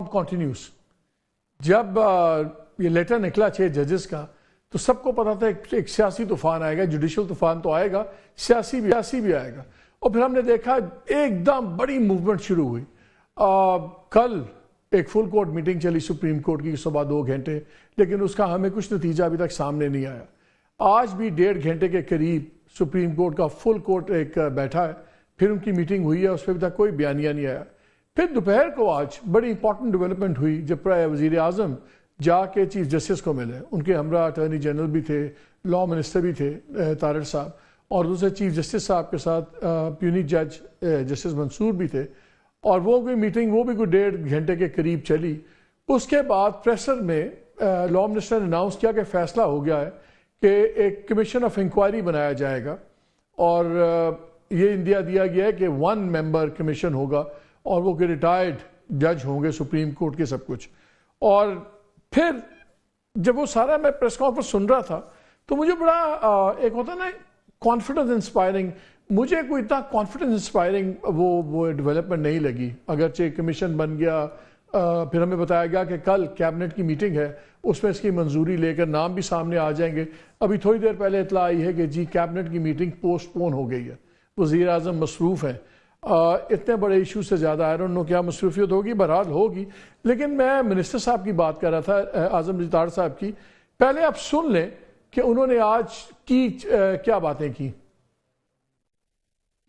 Job continuous. जब ये letter निकला 6 जजेस का तो सबको पता था एक सियासी तूफान आएगा, जुडिशल तूफान तो आएगा, सियासी भी आएगा। और फिर हमने देखा एकदम बड़ी मूवमेंट शुरू हुई। कल एक फुल कोर्ट मीटिंग चली सुप्रीम कोर्ट की सुबह 2 घंटे, लेकिन उसका हमें कुछ नतीजा अभी तक सामने नहीं आया। आज भी 1.5 घंटे के करीब सुप्रीम कोर्ट का फुल कोर्ट एक बैठा है, फिर उनकी मीटिंग हुई है, उस पर अभी तक कोई बयानिया नहीं आया। फिर दोपहर को आज बड़ी इंपॉर्टेंट डेवलपमेंट हुई जब वजीर आजम जाके चीफ जस्टिस को मिले। उनके हमरा अटॉर्नी जनरल भी थे, लॉ मिनिस्टर भी थे तारड़ साहब, और दूसरे चीफ जस्टिस साहब के साथ प्यूनी जज जस्टिस मंसूर भी थे। और वो कोई मीटिंग वो भी कोई 1.5 घंटे के करीब चली। उसके बाद प्रेसर में लॉ मिनिस्टर ने अनाउंस किया कि फैसला हो गया है कि एक कमीशन ऑफ इंक्वायरी बनाया जाएगा, और ये इंडिया दिया गया है कि 1 मेंबर कमीशन होगा और वो रिटायर्ड जज होंगे सुप्रीम कोर्ट के सब कुछ। और फिर जब वो सारा मैं प्रेस कॉन्फ्रेंस सुन रहा था तो मुझे बड़ा एक होता ना कॉन्फिडेंस इंस्पायरिंग, मुझे कोई इतना कॉन्फिडेंस इंस्पायरिंग वो डेवलपमेंट नहीं लगी। अगरचे कमीशन बन गया, फिर हमें बताया गया कि कल कैबिनेट की मीटिंग है, उसमें इसकी मंजूरी लेकर नाम भी सामने आ जाएंगे। अभी थोड़ी देर पहले इतला आई है कि जी कैबिनेट की मीटिंग पोस्टपोन हो गई है, वज़ीर आज़म मसरूफ़ हैं। इतने बड़े इशू से ज़्यादा आई डोंट नो क्या मसरूफियत होगी, बहरहाल होगी। लेकिन मैं मिनिस्टर साहब की बात कर रहा था, आज़म तारड़ साहब की। पहले आप सुन लें कि उन्होंने आज की क्या बातें की।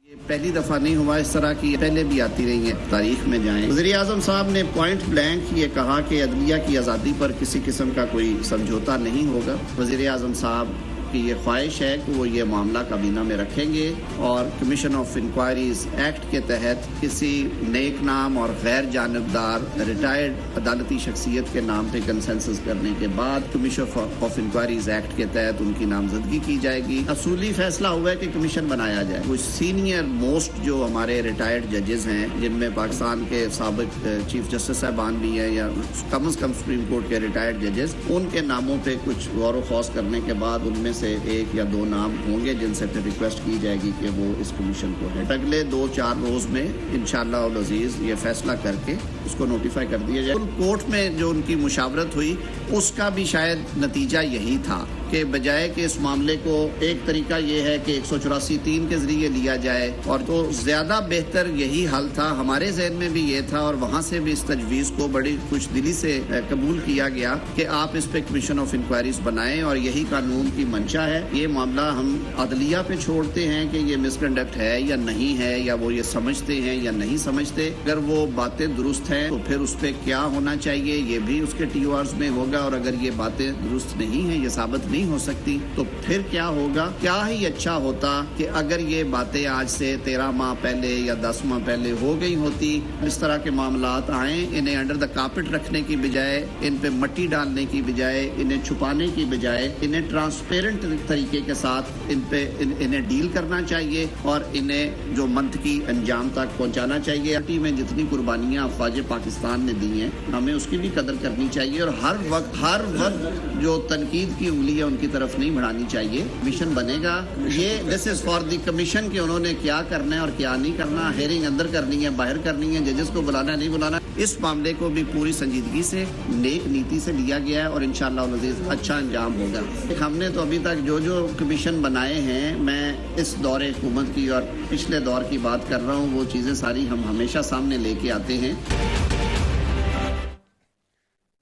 ये पहली दफा नहीं हुआ इस तरह की, पहले भी आती रही है, तारीख में जाएं। वज़ीर आज़म साहब ने पॉइंट ब्लैंक ये कहा कि अदलिया की आज़ादी पर किसी किस्म का कोई समझौता नहीं होगा। वज़ीर आज़म साहब की ये ख्वाहिश है कि वो ये मामला काबीना में रखेंगे और कमीशन ऑफ इंक्वायरीज एक्ट के तहत किसी नेक नाम और गैर जानबदार रिटायर्ड अदालती शख्सियत के नाम पे कंसेंसस करने के बाद कमीशन ऑफ इंक्वायरीज एक्ट के तहत उनकी नामजदगी की जाएगी। असूली फैसला हुआ है कि कमीशन बनाया जाए। कुछ सीनियर मोस्ट जो हमारे रिटायर्ड जजेस हैं, जिनमें पाकिस्तान के साबिक चीफ जस्टिस साहबान भी हैं या कम से कम सुप्रीम कोर्ट के रिटायर्ड जजेस, उनके नामों पे कुछ गौर खौस करने के बाद उनमें से 1 या 2 नाम होंगे जिनसे फिर रिक्वेस्ट की जाएगी कि वो इस कमीशन को है। अगले 2-4 रोज में इंशाअल्लाह उल अजीज ये फैसला करके उसको नोटिफाई कर दिया जाए। कोर्ट में जो उनकी मुशावरत हुई उसका भी शायद नतीजा यही था कि बजाय कि इस मामले को, एक तरीका ये है कि 184(3) के जरिए लिया जाए, और तो ज्यादा बेहतर यही हल था। हमारे जहन में भी ये था और वहाँ से भी इस तजवीज़ को बड़ी खुशदिली से कबूल किया गया कि आप इस पे कमीशन ऑफ इंक्वायरीज बनाएं, और यही कानून की मंशा है। ये मामला हम अदलिया पे छोड़ते हैं कि ये मिसकंडक्ट है या नहीं है, या वो ये समझते हैं या नहीं समझते। अगर वो बातें दुरुस्त हैं तो फिर उस पर क्या होना चाहिए ये भी उसके TORs में होगा, और अगर ये बातें दुरुस्त नहीं है, ये साबित नहीं हो सकती, तो फिर क्या होगा। क्या ही अच्छा होता कि अगर ये बातें आज से 13 माह पहले या 10 माह पहले हो गई होती। इस तरह के मामलात आए, इन्हें अंडर द कार्पेट रखने की बजाय, इन पे मट्टी डालने की बजाय, इन्हें छुपाने की बजाय, इन्हें ट्रांसपेरेंट तरीके के साथ इन्हें डील करना चाहिए और इन्हें जो मंतकी अंजाम तक पहुंचाना चाहिए। में जितनी कुर्बानियां अफवाज पाकिस्तान ने दी हैं, हमें उसकी भी कदर करनी चाहिए, और हर वक्त जो तनकीद की उंगली है उनकी तरफ नहीं बढ़ानी चाहिए। कमीशन बनेगा, ये this is for the commission कि उन्होंने क्या करना है और क्या नहीं करना। हेयरिंग अंदर करनी है, बाहर करनी है, जजेस को बुलाना है, नहीं बुलाना। इस मामले को भी पूरी संजीदगी से, नेक नीति से लिया गया है और इंशाअल्लाह अच्छा अंजाम होगा। हमने तो अभी तक जो कमीशन बनाए हैं, मैं इस दौरे हुकूमत की और पिछले दौर की बात कर रहा हूँ, वो चीजें सारी हम हमेशा सामने लेके आते हैं।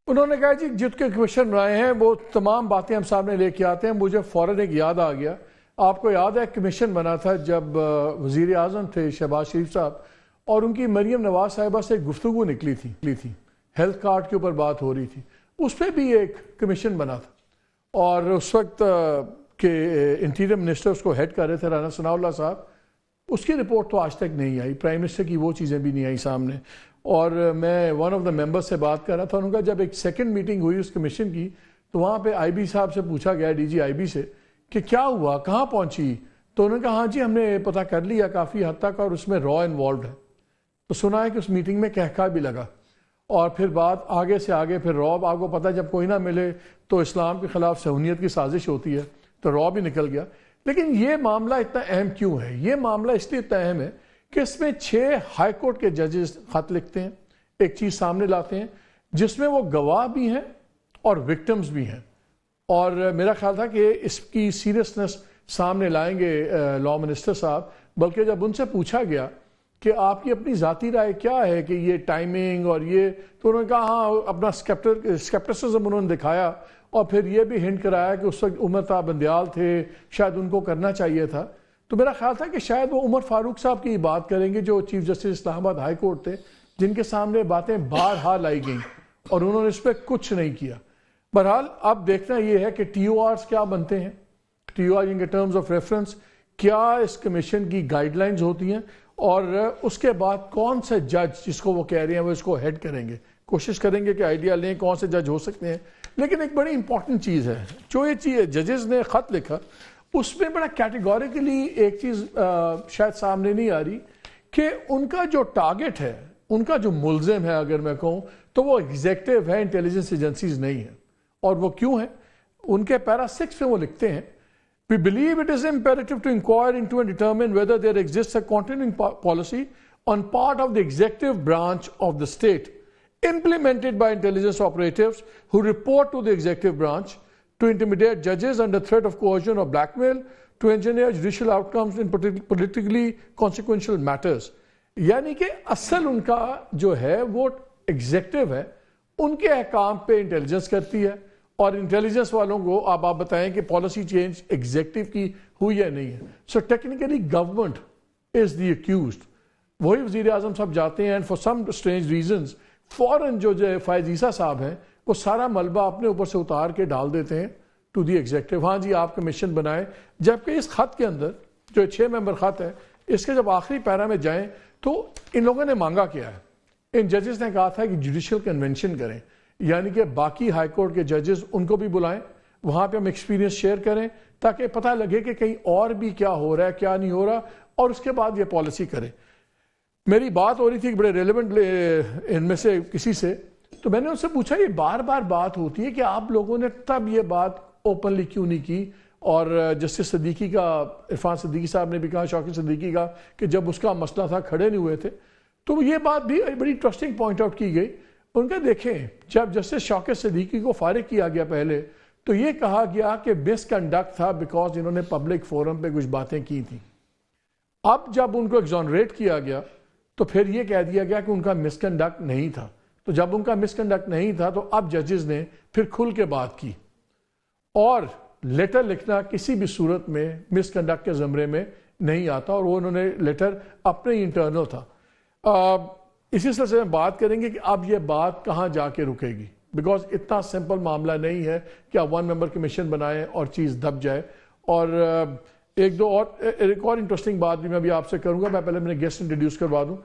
उन्होंने कहा जी जितने कमीशन बनाए हैं वो तमाम बातें हम सामने लेके आते हैं। मुझे फ़ौरन एक याद आ गया, आपको याद है कमीशन बना था जब वज़ीर आज़म थे शहबाज शरीफ साहब, और उनकी मरीम नवाज साहिबा से गुफ्तगू निकली थी, हेल्थ कार्ड के ऊपर बात हो रही थी, उस पर भी एक कमीशन बना था। और उस वक्त के इंटीरियर मिनिस्टर उसको हेड कर रहे थे राना सनाउल्लाह साहब। उसकी रिपोर्ट तो आज तक नहीं आई, प्राइम मिनिस्टर की वो चीज़ें भी नहीं आई सामने। और मैं वन ऑफ द मेंबर्स से बात कर रहा था, उनका जब एक सेकंड मीटिंग हुई उस कमीशन की, तो वहाँ पे IB साहब से पूछा गया, DG IB से, कि क्या हुआ, कहाँ पहुँची। तो उन्होंने कहा हाँ जी हमने पता कर लिया काफ़ी हद तक, और उसमें रॉ इन्वॉल्व है। तो सुना है कि उस मीटिंग में कहका भी लगा, और फिर बात आगे से आगे, फिर रॉ, आपको पता है जब कोई ना मिले तो इस्लाम के खिलाफ सहूनियत की साजिश होती है, तो रॉ भी निकल गया। लेकिन ये मामला इतना अहम क्यों है? ये मामला इसलिए इतना अहम है कि इसमें 6 हाई कोर्ट के जजेस खत लिखते हैं, एक चीज़ सामने लाते हैं जिसमें वो गवाह भी हैं और विक्टिम्स भी हैं। और मेरा ख्याल था कि इसकी सीरियसनेस सामने लाएंगे लॉ मिनिस्टर साहब, बल्कि जब उनसे पूछा गया कि आपकी अपनी ज़ाती राय क्या है कि ये टाइमिंग और ये, तो उन्होंने कहा हाँ, अपना स्केप्टिसिज्म उन्होंने दिखाया और फिर ये भी हिंट कराया कि उस वक्त उमर ता बंदयाल थे, शायद उनको करना चाहिए था। तो मेरा ख्याल था कि शायद वो उमर फारूक साहब की बात करेंगे जो chief justice Islamabad high court थे, जिनके सामने बातें बारहा लाई गई और उन्होंने इस पर कुछ नहीं किया। बहरहाल अब देखना ये है कि TORs क्या बनते हैं, TOR इनके टर्म्स ऑफ रेफरेंस क्या इस कमीशन की गाइडलाइंस होती हैं, और उसके बाद कौन से जज जिसको वो कह रहे हैं वो इसको हेड करेंगे। कोशिश करेंगे कि आइडिया लें कौन से जज हो सकते हैं। लेकिन एक बड़ी इंपॉर्टेंट चीज़ है, जो ये चीज़ जजेस ने ख़त लिखा उसमें बड़ा कैटेगोरिकली एक चीज़ शायद सामने नहीं आ रही कि उनका जो टारगेट है, उनका जो मुल्जिम है, अगर मैं कहूँ तो वो एग्जेक्टिव है, इंटेलिजेंस एजेंसीज नहीं है। और वो क्यों है? उनके पैरा 6 में वो लिखते हैं, We believe it is imperative to inquire into and determine whether there exists a continuing policy on part of the executive branch of the state implemented by intelligence operatives who report to the executive branch to intimidate judges under threat of coercion or blackmail to engineer judicial outcomes in politically consequential matters। यानी कि असल उनका जो है वो executive है, उनके अहकाम पे इंटेलिजेंस करती है और इंटेलिजेंस वालों को आप बताएं कि पॉलिसी चेंज एग्जेक्टिव की हुई है नहीं है। So technically government is the accused. वही वजीर आजम साहब जाते हैं and for some strange reasons फौरन जो फैज ईसा साहब हैं वो सारा मलबा अपने ऊपर से उतार के डाल देते हैं टू द एग्जेक्टिव। हाँ जी आप कमीशन बनाए, जबकि इस खत के अंदर जो 6 मेंबर खत है, इसके जब आखिरी पैरा में जाएं तो इन लोगों ने मांगा क्या है। इन जजेस ने कहा था कि जुडिशियल कन्वेंशन करें, यानी कि बाकी हाई कोर्ट के जजेस उनको भी बुलाएं, वहां पे हम एक्सपीरियंस शेयर करें ताकि पता लगे कि कहीं और भी क्या हो रहा है क्या नहीं हो रहा, और उसके बाद ये पॉलिसी करें। मेरी बात हो रही थी बड़े रेलेवेंट इनमें से किसी से, तो मैंने उनसे पूछा ये बार बार बात होती है कि आप लोगों ने तब ये बात ओपनली क्यों नहीं की। और जस्टिस सिद्दीकी का, इरफान सिद्दीकी साहब ने भी कहा, शौकत सिद्दीकी का, कि जब उसका मसला था खड़े नहीं हुए थे। तो ये बात भी बड़ी इंटरेस्टिंग पॉइंट आउट की गई। उनका देखें, जब जस्टिस शौकत सिद्दीकी को फारिग किया गया पहले, तो ये कहा गया कि मिसकंडक्ट था बिकॉज इन्होंने पब्लिक फोरम पे कुछ बातें की थी। अब जब उनको एग्जॉनरेट किया गया तो फिर ये कह दिया गया कि उनका मिसकंडक्ट नहीं था। तो जब उनका मिसकंडक्ट नहीं था तो अब जजेस ने फिर खुल के बात की, और लेटर लिखना किसी भी सूरत में मिसकंडक्ट के ज़मरे में नहीं आता, और वो उन्होंने लेटर अपने इंटरनल था। इसी सिलसिले में बात करेंगे कि अब ये बात कहाँ जाके रुकेगी, बिकॉज इतना सिंपल मामला नहीं है कि आप 1 मेंबर कमीशन बनाएं और चीज़ दब जाए। और एक और इंटरेस्टिंग बात भी मैं अभी आपसे करूंगा। मैं पहले मेरे गेस्ट इंट्रोड्यूस करवा दूं।